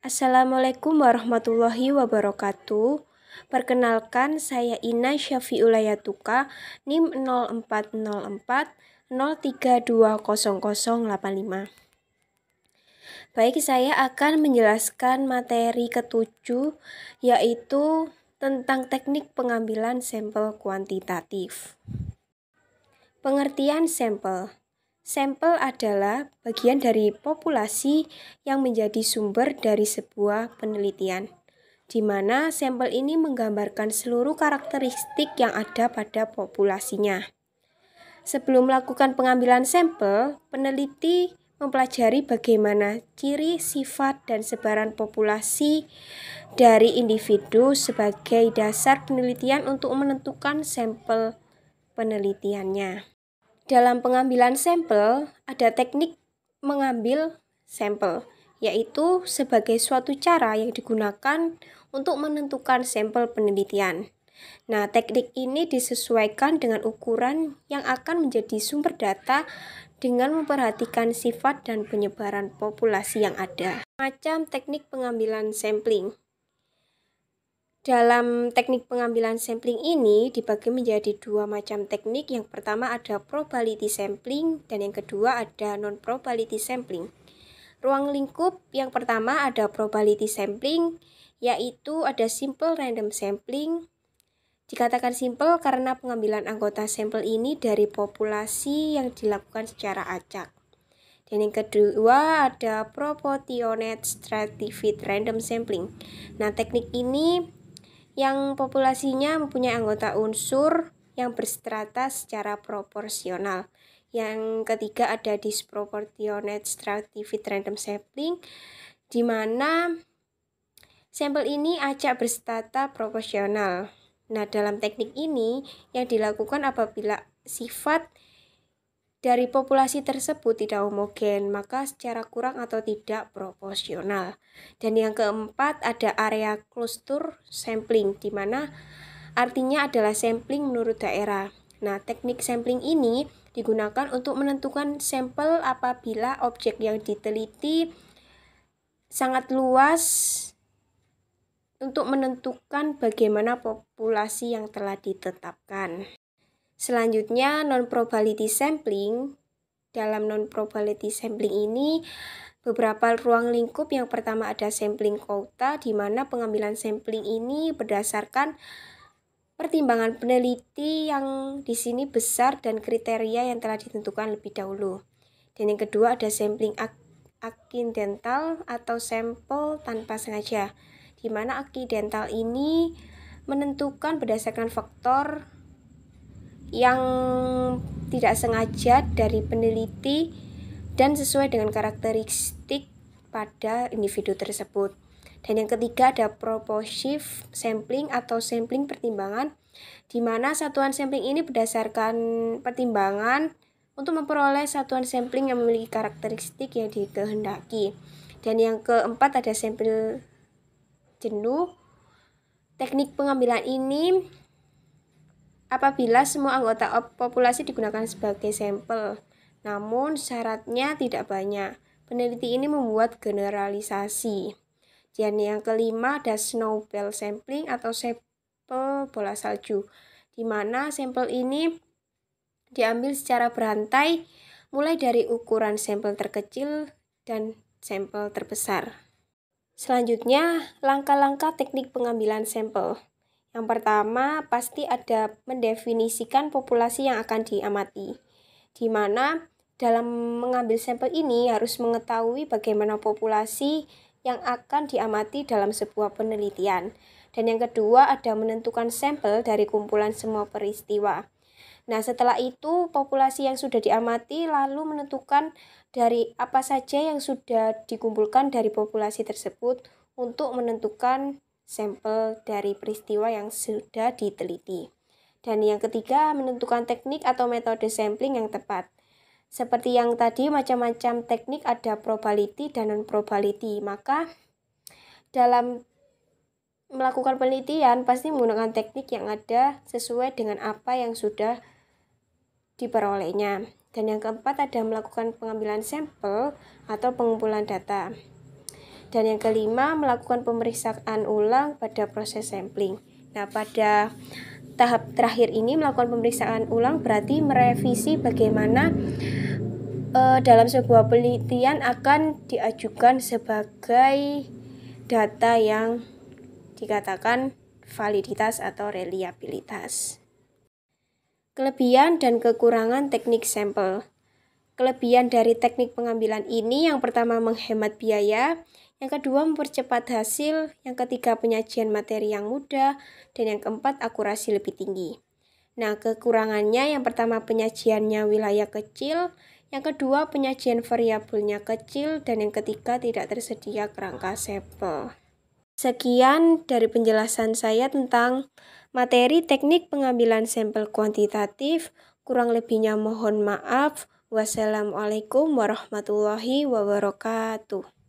Assalamualaikum warahmatullahi wabarakatuh. Perkenalkan, saya Ina Syafiulayatuka, NIM 040403200085. Baik, saya akan menjelaskan materi ketujuh, yaitu tentang teknik pengambilan sampel kuantitatif. Pengertian sampel. Sampel adalah bagian dari populasi yang menjadi sumber dari sebuah penelitian, di mana sampel ini menggambarkan seluruh karakteristik yang ada pada populasinya. Sebelum melakukan pengambilan sampel, peneliti mempelajari bagaimana ciri, sifat, dan sebaran populasi dari individu sebagai dasar penelitian untuk menentukan sampel penelitiannya. Dalam pengambilan sampel, ada teknik mengambil sampel, yaitu sebagai suatu cara yang digunakan untuk menentukan sampel penelitian. Nah, teknik ini disesuaikan dengan ukuran yang akan menjadi sumber data dengan memperhatikan sifat dan penyebaran populasi yang ada. Macam teknik pengambilan sampling. Dalam teknik pengambilan sampling ini dibagi menjadi dua macam teknik. Yang pertama ada probability sampling dan yang kedua ada non-probability sampling. Ruang lingkup yang pertama ada probability sampling, yaitu ada simple random sampling. Dikatakan simple karena pengambilan anggota sampel ini dari populasi yang dilakukan secara acak. Dan yang kedua ada proportionate stratified random sampling. Nah, teknik ini yang populasinya mempunyai anggota unsur yang berstrata secara proporsional. Yang ketiga ada disproportionate stratified random sampling, di mana sampel ini acak berstrata proporsional. Nah, dalam teknik ini yang dilakukan apabila sifat dari populasi tersebut tidak homogen, maka secara kurang atau tidak proporsional. Dan yang keempat ada area cluster sampling, di mana artinya adalah sampling menurut daerah. Nah, teknik sampling ini digunakan untuk menentukan sampel apabila objek yang diteliti sangat luas untuk menentukan bagaimana populasi yang telah ditetapkan. Selanjutnya, non-probability sampling. Dalam non-probability sampling ini, beberapa ruang lingkup. Yang pertama ada sampling quota, di mana pengambilan sampling ini berdasarkan pertimbangan peneliti yang di sini besar dan kriteria yang telah ditentukan lebih dahulu. Dan yang kedua ada sampling accidental atau sampel tanpa sengaja, di mana accidental ini menentukan berdasarkan faktor yang tidak sengaja dari peneliti dan sesuai dengan karakteristik pada individu tersebut. Dan yang ketiga ada purposive sampling atau sampling pertimbangan, di mana satuan sampling ini berdasarkan pertimbangan untuk memperoleh satuan sampling yang memiliki karakteristik yang dikehendaki. Dan yang keempat ada sampel jenuh. Teknik pengambilan ini apabila semua anggota populasi digunakan sebagai sampel, namun syaratnya tidak banyak. Peneliti ini membuat generalisasi. Dan yang kelima ada snowball sampling atau sampel bola salju, di mana sampel ini diambil secara berantai mulai dari ukuran sampel terkecil dan sampel terbesar. Selanjutnya, langkah-langkah teknik pengambilan sampel. Yang pertama, pasti ada mendefinisikan populasi yang akan diamati, di mana dalam mengambil sampel ini harus mengetahui bagaimana populasi yang akan diamati dalam sebuah penelitian. Dan yang kedua ada menentukan sampel dari kumpulan semua peristiwa. Nah, setelah itu populasi yang sudah diamati lalu menentukan dari apa saja yang sudah dikumpulkan dari populasi tersebut untuk menentukan sampel dari peristiwa yang sudah diteliti. Dan yang ketiga, menentukan teknik atau metode sampling yang tepat. Seperti yang tadi, macam-macam teknik ada probability dan non-probability. Maka dalam melakukan penelitian pasti menggunakan teknik yang ada sesuai dengan apa yang sudah diperolehnya. Dan yang keempat ada melakukan pengambilan sampel atau pengumpulan data. Dan yang kelima, melakukan pemeriksaan ulang pada proses sampling. Nah, pada tahap terakhir ini melakukan pemeriksaan ulang berarti merevisi bagaimana dalam sebuah penelitian akan diajukan sebagai data yang dikatakan validitas atau reliabilitas. Kelebihan dan kekurangan teknik sampel. Kelebihan dari teknik pengambilan ini yang pertama menghemat biaya, yang kedua mempercepat hasil, yang ketiga penyajian materi yang mudah, dan yang keempat akurasi lebih tinggi. Nah, kekurangannya yang pertama penyajiannya wilayah kecil, yang kedua penyajian variabelnya kecil, dan yang ketiga tidak tersedia kerangka sampel. Sekian dari penjelasan saya tentang materi teknik pengambilan sampel kuantitatif. Kurang lebihnya mohon maaf. Wassalamualaikum warahmatullahi wabarakatuh.